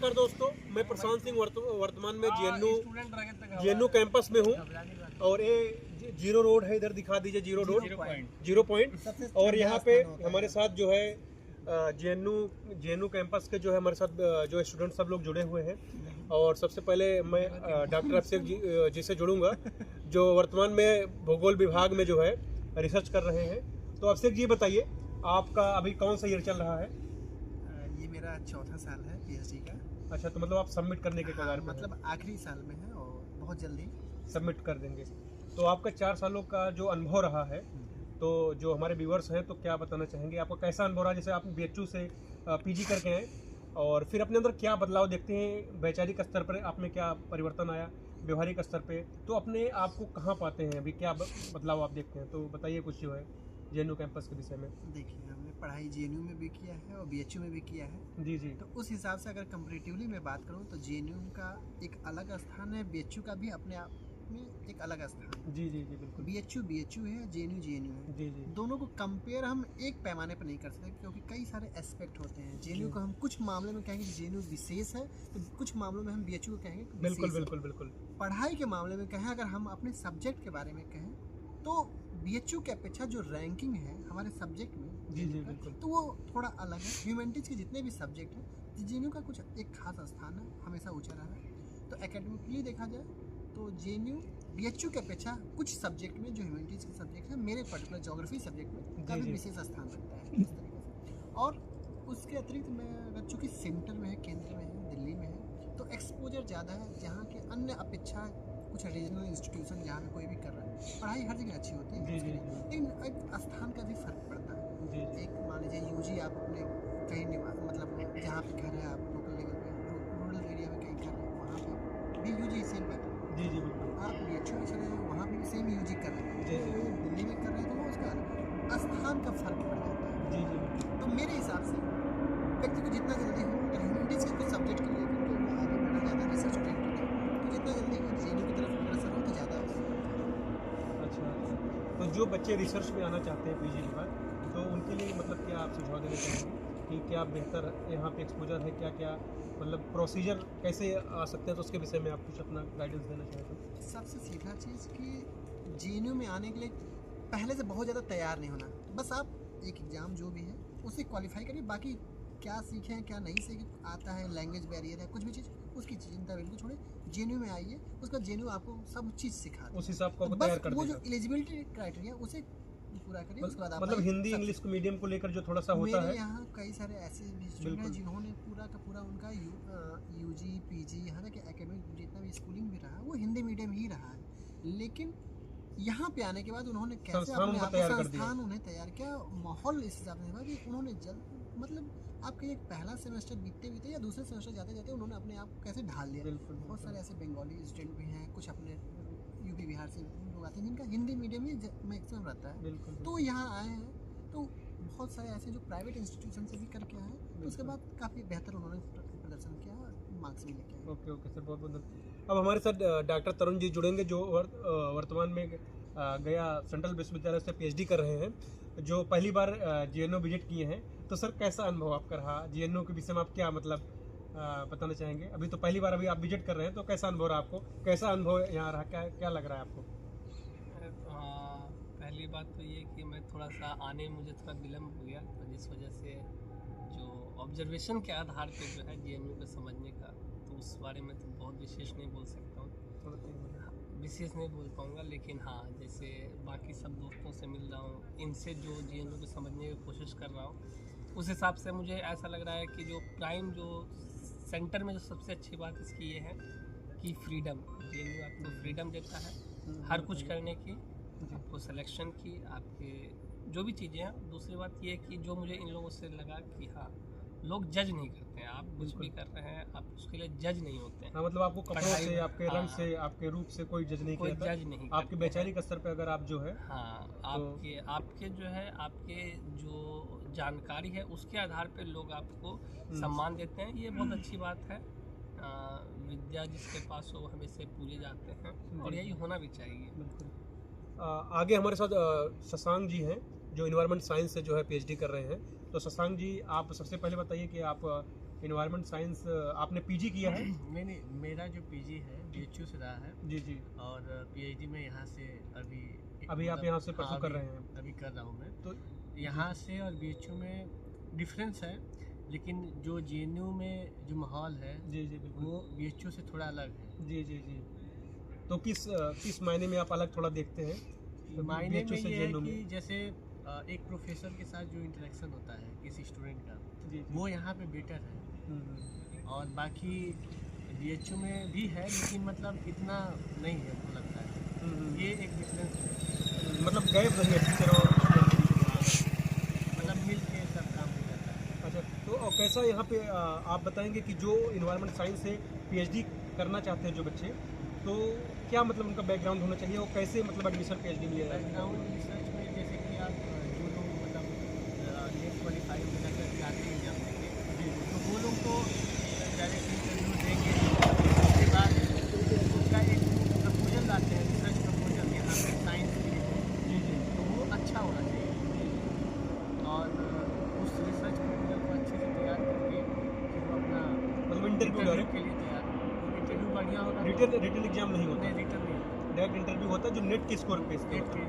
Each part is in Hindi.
नमस्कार दोस्तों, मैं प्रशांत सिंह वर्तमान में जेएनयू कैंपस में हूँ और ये जीरो रोड है, इधर दिखा दीजिए जीरो पॉइंट। और यहाँ पे हमारे साथ जो है जेएनयू कैंपस के जो है हमारे साथ जो स्टूडेंट सब लोग जुड़े हुए हैं। और सबसे पहले मैं डॉक्टर अभिषेक जी से जुड़ूंगा जो वर्तमान में भूगोल विभाग में जो है रिसर्च कर रहे हैं। तो अभिषेक जी बताइए, आपका अभी कौन सा ईयर चल रहा है? ये मेरा चौथा साल है पीएचडी का। अच्छा, तो मतलब आप सबमिट करने के कगार पे मतलब आखिरी साल में है और बहुत जल्दी सबमिट कर देंगे। तो आपका 4 सालों का जो अनुभव रहा है, तो जो हमारे व्यूअर्स हैं तो क्या बताना चाहेंगे? आपका कैसा अनुभव रहा? जैसे आप बीएचयू से पीजी करके आए और फिर अपने अंदर क्या बदलाव देखते हैं? वैचारिक स्तर पर आप में क्या परिवर्तन आया, व्यवहारिक स्तर पे तो अपने आप को कहाँ पाते हैं अभी, क्या बदलाव आप देखते हैं? तो बताइए कुछ जो है जेएनयू कैंपस के विषय में। देखिए, हमने पढ़ाई जेएनयू में भी किया है और बीएचयू में भी किया है। जी जी। तो उस हिसाब से अगर कंपैरेटिवली मैं बात करूँ तो जेएनयू का एक अलग स्थान है, बीएचयू का भी अपने आप में एक अलग स्थान है। जी जी जी बिल्कुल। बीएचयू है, जेएनयू है। जी जी। दोनों को कंपेयर हम एक पैमाने पर नहीं कर सकते क्योंकि कई सारे एस्पेक्ट होते हैं। जेएनयू को हम कुछ मामले में कहेंगे जेएनयू विशेष है, तो कुछ मामलों में हम बीएचयू को कहेंगे बिल्कुल बिल्कुल बिल्कुल। पढ़ाई के मामले में कहें, अगर हम अपने सब्जेक्ट के बारे में कहें तो बीएचयू की अपेक्षा जो रैंकिंग है हमारे सब्जेक्ट में जी जी बिल्कुल, तो वो थोड़ा अलग है। ह्यूमैनिटीज़ के जितने भी सब्जेक्ट हैं जेएनयू का कुछ एक खास स्थान है, हमेशा ऊंचा रहा है। तो एकेडमिकली देखा जाए तो जेएनयू बीएचयू की अपेक्षा कुछ सब्जेक्ट में जो ह्यूमैनिटीज़ के सब्जेक्ट हैं, मेरे पर्टिकुलर ज्योग्राफी सब्जेक्ट में काफ़ी विशेष स्थान रखता है इस तरीके से। और उसके अतिरिक्त मैं अगर चूँकि सेंटर में है, केंद्र में है, दिल्ली में है, तो एक्सपोजर ज़्यादा है। जहाँ के अन्य अपेक्षा कुछ रीजनल इंस्टीट्यूशन जहाँ पे कोई भी कर रहा है, पढ़ाई हर जगह अच्छी होती है लेकिन एक स्थान का भी फर्क पड़ता है। एक मान लीजिए यूजी आप अपने कहीं मतलब जहाँ पे घर है, आप लोकल लेवल पे रूरल एरिया में कहीं घर है, वहाँ पे भी यूजी सेम पैटर्न। जी जी बिल्कुल। आप बीएचयू में चले जाए, वहाँ भी सेम यूजी कर रहे हैं। दिल्ली में कर रहे हैं तो वो उसका स्थान का फर्क पड़ जाता है। जी जी। तो मेरे हिसाब से व्यक्ति को जितना जल्दी हो, अगर ह्यूमैनिटीज़ के कुछ सब्जेक्ट को लेकर के वो आगे बढ़ना ज़्यादा रिसर्च ओरिएंटेड है, तो जितना जल्दी वो जेएनयू की तरफ अग्रसर हो तो ज़्यादा हो। अच्छा, तो जो बच्चे रिसर्च में आना चाहते हैं पीजी के बाद, तो उनके लिए मतलब क्या आप सुझाव देना चाहेंगे कि क्या बेहतर यहाँ पे एक्सपोजर है, क्या क्या मतलब प्रोसीजर कैसे आ सकते हैं? तो उसके विषय में आप कुछ अपना गाइडेंस देना चाहें तो? सबसे सीधा चीज़ कि जेएनयू में आने के लिए पहले से बहुत ज़्यादा तैयार नहीं होना। बस आप एक एग्ज़ाम जो भी है उसे क्वालिफाई करिए। बाकी क्या सीखें क्या नहीं सीखें, आता है लैंग्वेज बैरियर है, कुछ भी चीज़, उसकी चिंता बिल्कुल छोड़े। जेएनयू में आइए, उसका जेएनयू आपको सब चीज़ सिखा उस हिसाब को तो तैयार कर वो देगा। जो एलिजिबिलिटी क्राइटेरिया उसे पूरा करिए। उसके बाद आप मतलब हिंदी इंग्लिश को मीडियम को लेकर जो थोड़ा सा होता है। मेरे यहाँ कई सारे ऐसे भी स्टूडेंट हैं जिन्होंने पूरा का पूरा उनका यूजी पीजी यहाँ तक एकेडमिक जितना भी स्कूलिंग भी रहा वो हिंदी मीडियम ही रहा है। लेकिन यहाँ पे आने के बाद उन्होंने कैसे अपने आप संस्थान उन्हें तैयार किया, माहौल इस हिसाब से कि उन्होंने जल्द मतलब आपके एक पहला सेमेस्टर बीतते बीते या दूसरे सेमेस्टर जाते जाते उन्होंने अपने आप को कैसे ढाल दिया। बहुत सारे ऐसे बंगाली स्टूडेंट भी हैं, कुछ अपने यूपी बिहार से लोग आते हैं जिनका हिंदी मीडियम ही मैक्सिमम रहता है, तो यहाँ आए हैं। तो बहुत सारे ऐसे जो प्राइवेट इंस्टीट्यूशन से भी करके आए, तो उसके बाद काफ़ी बेहतर उन्होंने प्रदर्शन किया और मार्क्स भी लेके आए। ओके ओके सर, बहुत बहुत धन्यवाद। अब हमारे साथ डॉक्टर तरुण जी जुड़ेंगे जो वर्तमान में गया सेंट्रल विश्वविद्यालय से पीएचडी कर रहे हैं, जो पहली बार जेएनयू विजिट किए हैं। तो सर कैसा अनुभव आपका रहा जेएनयू के विषय में? आप क्या मतलब बताना चाहेंगे? अभी तो पहली बार अभी आप विजिट कर रहे हैं, तो कैसा अनुभव रहा आपको? कैसा अनुभव यहाँ रहा, क्या लग रहा है आपको? पहली बात तो ये कि मैं थोड़ा सा आने में मुझे थोड़ा विलम्ब हो गया, तो जिस वजह से जो ऑब्जर्वेशन के आधार पे जो है जेएनयू को समझने का, तो उस बारे में तो बहुत विशेष नहीं बोल सकता हूँ, विशेष नहीं बोल पाऊँगा। लेकिन हाँ, जैसे बाकी सब दोस्तों से मिल रहा हूँ, इनसे जो जेएनयू को समझने की कोशिश कर रहा हूँ, उस हिसाब से मुझे ऐसा लग रहा है कि जो प्राइम जो सेंटर में जो सबसे अच्छी बात इसकी ये है कि फ्रीडम, जेएनयू आपको फ्रीडम देता है हर कुछ करने की, आपको सिलेक्शन की, आपके जो भी चीज़ें हैं। दूसरी बात ये कि जो मुझे इन लोगों से लगा कि हाँ, लोग जज नहीं करते हैं। आप कुछ भी कर रहे हैं, आप उसके लिए जज नहीं होते हैं। हाँ, मतलब आपको कपड़ों से, आपके रंग से, आपके रूप से कोई जज नहीं करता। जज नहीं आपके वैचारिक स्तर पे अगर आप जो है, हाँ, आपके जो है, आपके जो जानकारी है उसके आधार पे लोग आपको सम्मान देते हैं। ये बहुत अच्छी बात है। विद्या जिसके पास हो हमेशा पूजे जाते हैं और यही होना भी चाहिए। बिल्कुल। आगे हमारे साथ शशांक जी हैं जो इन्वायरमेंट साइंस से जो है पीएचडी कर रहे हैं। तो शशांक जी, आप सबसे पहले बताइए कि आप इन्वायरमेंट साइंस आपने पीजी किया है? नहीं, मेरा जो पीजी है बीएचयू से रहा है। जी जी। और पीएचडी में यहाँ से अभी आप यहाँ से परसों कर रहे हैं? अभी कर रहा हूँ मैं। तो यहाँ से और बीएचयू में डिफरेंस है, लेकिन जो जेएनयू में जो माहौल है जी जी बिल्कुल, वो बीएचयू से थोड़ा अलग है। जी जी जी। तो किस मायने में आप अलग थोड़ा देखते हैं? मायने में BHU से ये है JNU कि में? जैसे एक प्रोफेसर के साथ जो इंटरेक्शन होता है किसी स्टूडेंट का, जी जी। वो यहाँ पे बेटर है। हम्म। और बाकी बीएचयू में भी है, लेकिन मतलब इतना नहीं है हमको लगता है। ये एक डिफरेंस है। मतलब गैप नहीं है टीचर और मतलब मिल के सब काम हो जाता है। अच्छा, तो कैसा यहाँ पे आप बताएंगे कि जो इन्वायरमेंट साइंस से पीएचडी करना चाहते हैं जो बच्चे, तो क्या मतलब उनका बैकग्राउंड होना चाहिए और कैसे मतलब एडमिशन पीएचडी में लिया जाए? बैकग्राउंड रिसर्च में जैसे कि आप जो लोग मतलब नेट क्वालिफाई हो जाकर चाहते हैं एग्जाम देंगे, तो वो लोग तो डायरेक्ट इंटरव्यू देंगे। उसके बाद उसका एक प्रपोजल लाते हैं, रिसर्च प्रपोजल यहाँ पे साइंस के लिए, जी जी। तो वो अच्छा होना चाहिए। और उस रिसर्च प्रपोजल को अच्छे से तैयार करके फिर वो अपना मतलब इंटरव्यू डायरेक्ट, के लिए तैयार, इंटरव्यू बढ़िया होगा। रिटन एग्जाम नहीं होता, रिटर्न नहीं होता, डायरेक्ट इंटरव्यू होता है जो नेट के स्कोर पे नेट के।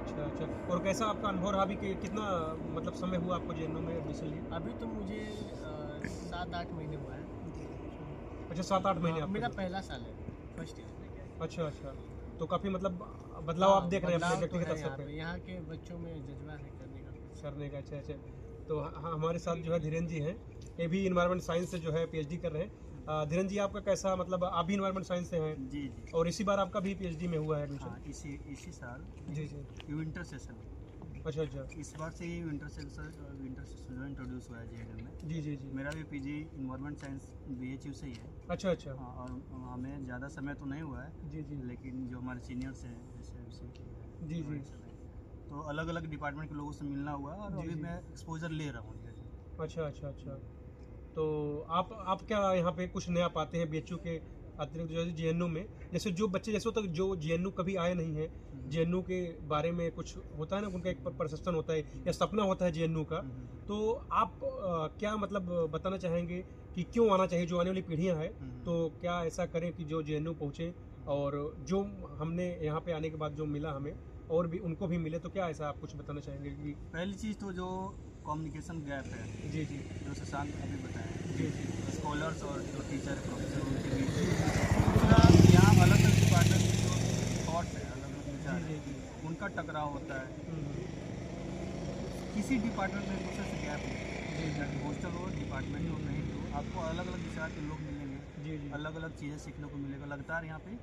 अच्छा अच्छा। और कैसा आपका अनुभव रहा अभी कि कितना मतलब समय हुआ आपको जेएनयू में एडमिशन लिए? अभी तो मुझे 7-8 महीने हुआ है। अच्छा, 7-8 महीने आपके मेरा लिए। पहला साल है, फर्स्ट ईयर। अच्छा अच्छा। तो काफ़ी मतलब बदलाव आप देख रहे हैं अपने व्यक्तिगत स्तर पे यहाँ के बच्चों में जज्बा है करने का। करने का। अच्छा अच्छा। तो हमारे साथ जो है धीरेन्द्र जी हैं, ये भी इन्वायरमेंट साइंस से जो है पीएचडी कर रहे हैं। धीरेन्द्र जी, आपका कैसा मतलब आप भी इन्वायरमेंट साइंस से हैं जी जी। और इसी बार आपका भी पीएचडी में हुआ है एडमिशन? हाँ, इसी साल जी जी। विंटर सेशन, अच्छा अच्छा। इस बार से ही विंटर सेशन जो इंट्रोड्यूस हुआ है जेएनयू में। जी जी जी। मेरा भी पीजी इन्वायरमेंट साइंस बीएचयू से ही है। अच्छा अच्छा। हाँ, और हमें ज़्यादा समय तो नहीं हुआ है, जी जी। लेकिन जो हमारे सीनियर्स हैं जैसे अभिषेक है, जी जी। तो अलग अलग डिपार्टमेंट के लोगों से मिलना हुआ और जी अभी जी। मैं एक्सपोजर ले रहा हूँ धीरे धीरे। अच्छा अच्छा अच्छा। तो आप क्या यहाँ पे कुछ नया पाते हैं बीएचयू के अतिरिक्त जो है जेएनयू में? जैसे जो बच्चे जैसे तक जो जेएनयू कभी आए नहीं है, जेएनयू के बारे में कुछ होता है ना, उनका एक परसेप्शन होता है या सपना होता है जेएनयू का, तो आप क्या मतलब बताना चाहेंगे कि क्यों आना चाहिए? जो आने वाली पीढ़ियाँ हैं, तो क्या ऐसा करें कि जो जेएनयू पहुँचे और जो हमने यहाँ पे आने के बाद जो मिला हमें और भी उनको भी मिले, तो क्या ऐसा आप कुछ बताना चाहेंगे कि? पहली चीज़ तो जो कम्युनिकेशन गैप है, जी जी। जो शशांक अभी बताया, जी जी। स्कॉलर्स और जो टीचर है प्रोफेसर उनके बीच। दूसरा, यहाँ अलग अलग डिपार्टमेंट के जो थॉट्स है, अलग अलग विचार जी है, जी। उनका टकराव होता है। किसी डिपार्टमेंट में दूसरे से गैप नहीं, चाहे हॉस्टल हो, डिपार्टमेंट हो, नहीं हो, आपको अलग अलग विचार के लोग मिलेंगे, जी जी। अलग अलग चीज़ें सीखने को मिलेगा। लगातार यहाँ पे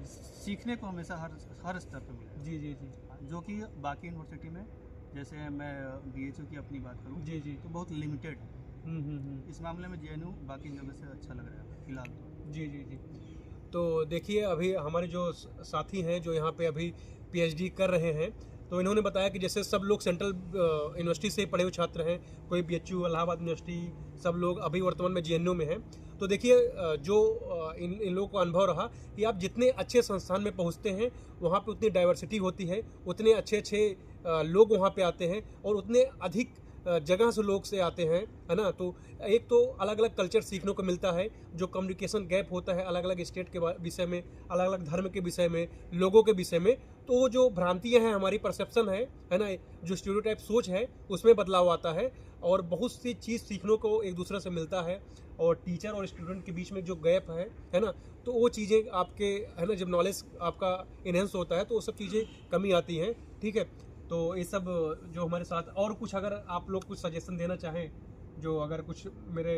सीखने को हमेशा हर स्तर पे मिलेगा, जी जी जी। जो कि बाकी यूनिवर्सिटी में, जैसे मैं बीएचयू की अपनी बात करूँ जी जी। तो बहुत लिमिटेड है। इस मामले में जेएनयू बाकी जगह से अच्छा लग रहा है फिलहाल तो। जी जी जी। तो देखिए, अभी हमारे जो साथी हैं जो यहाँ पे अभी पीएचडी कर रहे हैं, तो इन्होंने बताया कि जैसे सब लोग सेंट्रल यूनिवर्सिटी से पढ़े हुए छात्र हैं, कोई बीएचयू, इलाहाबाद यूनिवर्सिटी, सब लोग अभी वर्तमान में जेएनयू में हैं। तो देखिए, जो इन लोगों का अनुभव रहा कि आप जितने अच्छे संस्थान में पहुँचते हैं, वहाँ पे उतनी डाइवर्सिटी होती है, उतने अच्छे अच्छे लोग वहाँ पे आते हैं और उतने अधिक जगह से लोग से आते हैं, है ना। तो एक तो अलग अलग कल्चर सीखने को मिलता है, जो कम्युनिकेशन गैप होता है अलग अलग स्टेट के विषय में, अलग अलग धर्म के विषय में, लोगों के विषय में, तो जो भ्रांतियां हैं, हमारी परसेप्शन है ना, जो स्टीरियोटाइप सोच है, उसमें बदलाव आता है और बहुत सी चीज़ सीखने को एक दूसरे से मिलता है। और टीचर और स्टूडेंट के बीच में जो गैप है ना, तो वो चीज़ें आपके, है ना, जब नॉलेज आपका इनहेंस होता है तो वो सब चीज़ें कमी आती हैं। ठीक है, तो ये सब जो हमारे साथ, और कुछ अगर आप लोग कुछ सजेशन देना चाहें, जो अगर कुछ मेरे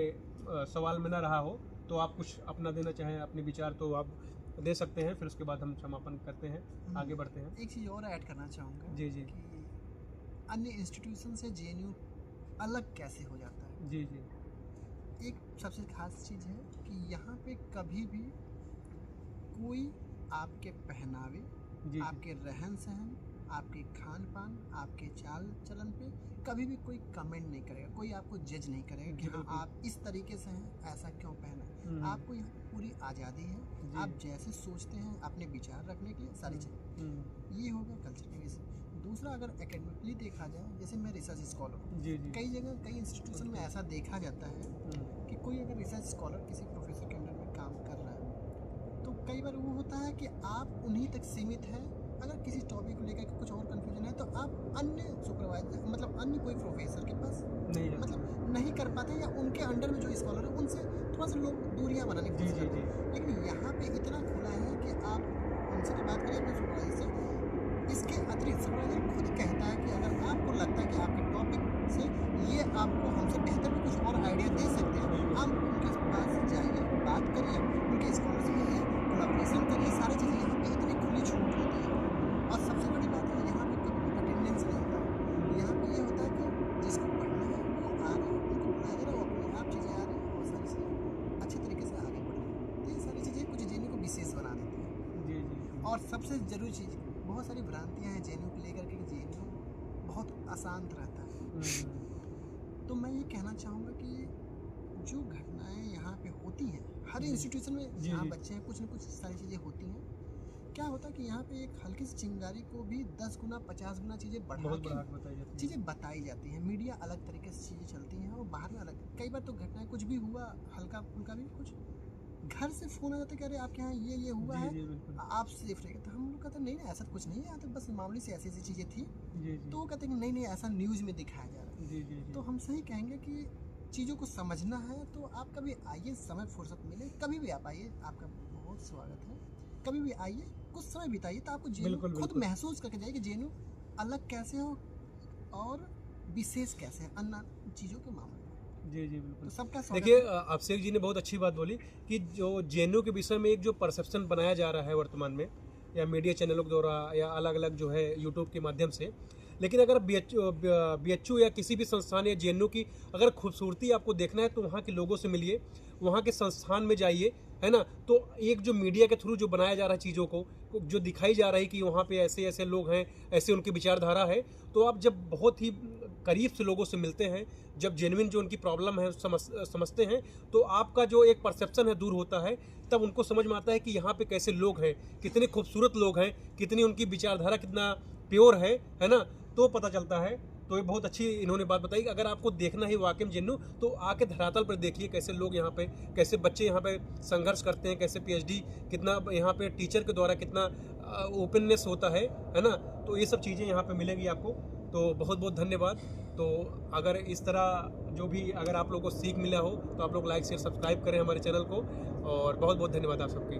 सवाल में ना रहा हो, तो आप कुछ अपना देना चाहें अपने विचार, तो आप दे सकते हैं। फिर उसके बाद हम समापन करते हैं, आगे बढ़ते हैं। एक चीज़ और ऐड करना चाहूँगा जी जी। कि अन्य इंस्टीट्यूशन से जेएनयू अलग कैसे हो जाता है। जी जी। एक सबसे खास चीज़ है कि यहाँ पे कभी भी कोई आपके पहनावे, जी आपके रहन सहन, आपके खान पान, आपके चाल चलन पे कभी भी कोई कमेंट नहीं करेगा, कोई आपको जज नहीं करेगा कि हाँ आप इस तरीके से हैं, ऐसा क्यों पहना है। आपको यहाँ पे पूरी आज़ादी है, आप जैसे सोचते हैं अपने विचार रखने के लिए सारी चीज़ें। ये हो गया कल्चर के वजह से। दूसरा अगर एकेडमिकली देखा जाए, जैसे मैं रिसर्च स्कॉलर हूँ, जी जी कई जगह कई इंस्टीट्यूशन में ऐसा देखा जाता है कि कोई अगर रिसर्च स्कॉलर किसी प्रोफेसर के अंडर में काम कर रहा है तो कई बार वो होता है कि आप उन्हीं तक सीमित हैं। अगर किसी टॉपिक को लेकर कुछ और कन्फ्यूजन है तो आप अन्य सुपरवाइजर मतलब अन्य कोई प्रोफेसर के पास नहीं जाता। मतलब नहीं कर पाते, या उनके अंडर में जो स्कॉलर है उनसे थोड़ा सा लोग दूरियां बनाने की जी कोशिश जी करते हैं। जी लेकिन यहाँ पे इतना खुला है कि आप उनसे तो बात करिए अपने सुपरवाइजर से। इसके अतिरिक्त सुपरवाइजर खुद कहता है कि अगर आपको लगता है कि आपके टॉपिक से ये आपको हमसे बेहतर भी कुछ और आइडिया दे सकते हैं, आप उनके पास जाइए, बात करिए, उनके स्कॉलर से मिलिए, कोलैबोरेशन करिए। सारी चीज़ें यहाँ पे इतनी खुली छूट होती है। और सबसे बड़ी बात है यहाँ पे कभी अटेंडेंस नहीं होता है। यहाँ पे ये होता है कि जिसको पढ़ना है वो आ रहे हैं, उनको बुलाया जा रहा है, वो अपने आप चीज़ें आ रही हैं और सारी चीज़ें अच्छे तरीके से आगे बढ़ रही हैं। तो ये सारी चीज़ें कुछ जेएनयू को विशेष बना देती हैं। जी जी और सबसे ज़रूरी चीज़, बहुत सारी भ्रांतियाँ हैं जेएनयू को लेकर के, जेएनयू बहुत अशांत रहता है। तो मैं ये कहना चाहूँगा कि जो घटनाएं यहाँ पे होती हैं हर जी। इंस्टीट्यूशन में, जी, जहाँ जी। बच्चे हैं कुछ न कुछ सारी चीज़ें होती हैं। क्या होता है कि यहाँ पे एक हल्की सी चिंगारी को भी 10 गुना 50 गुना चीज़ें बढ़ा बहुत के बड़ा बताई जाती है। चीज़ें बताई जाती हैं। मीडिया अलग तरीके से चीज़ें चलती हैं और बाहर में अलग। कई बार तो घटनाएं कुछ भी हुआ हल्का फुल्का भी, कुछ घर से फ़ोन आ जाता है कि अरे आपके यहाँ ये हुआ जी है, जी बिल्कुल। आप सेफ रहेगा। तो हम लोग कहते हैं नहीं नहीं ऐसा कुछ नहीं है, यहाँ तो बस मामूली से ऐसी ऐसी चीज़ें थी। जी जी तो वो कहते हैं कि नहीं नहीं ऐसा न्यूज़ में दिखाया जा रहा है। जी जी जी तो हम सही कहेंगे कि चीज़ों को समझना है तो आप कभी आइए, समय फुर्सत मिले कभी भी आप आइए, आपका बहुत स्वागत है। कभी भी आइए, कुछ समय बिताइए तो आपको जेएनयू बिल्कुल, खुद बिल्कुल। महसूस करके जाइए कि जेएनयू अलग कैसे हो और विशेष कैसे है अन्य चीज़ों के मामले में। जी जी तो बिल्कुल। सबका स्वागत देखिए, है। अभिषेक जी ने बहुत अच्छी बात बोली कि जो जेएनयू के विषय में एक जो परसेप्शन बनाया जा रहा है वर्तमान में, या मीडिया चैनलों के द्वारा या अलग अलग जो है यूट्यूब के माध्यम से, लेकिन अगर बीएचयू या किसी भी संस्थान या जेएनयू की अगर खूबसूरती आपको देखना है तो वहाँ के लोगों से मिलिए, वहाँ के संस्थान में जाइए, है ना। तो एक जो मीडिया के थ्रू जो बनाया जा रहा है चीज़ों को, जो दिखाई जा रही है कि वहाँ पे ऐसे ऐसे लोग हैं, ऐसे उनकी विचारधारा है, तो आप जब बहुत ही करीब से लोगों से मिलते हैं, जब जेन्युइन जो उनकी प्रॉब्लम है समझते हैं, तो आपका जो एक परसेप्शन है दूर होता है। तब उनको समझ में आता है कि यहाँ पे कैसे लोग हैं, कितने खूबसूरत लोग हैं, कितनी उनकी विचारधारा कितना प्योर है ना। तो पता चलता है। तो ये बहुत अच्छी इन्होंने बात बताई कि अगर आपको देखना है वाकई में जेएनयू, तो आके धरातल पर देखिए कैसे लोग यहाँ पे, कैसे बच्चे यहाँ पे संघर्ष करते हैं, कैसे पीएचडी कितना यहाँ पे टीचर के द्वारा कितना ओपननेस होता है ना। तो ये सब चीज़ें यहाँ पे मिलेंगी आपको। तो बहुत बहुत धन्यवाद। तो अगर इस तरह जो भी अगर आप लोगों को सीख मिला हो तो आप लोग लाइक शेयर सब्सक्राइब करें हमारे चैनल को, और बहुत बहुत धन्यवाद आप सबकी।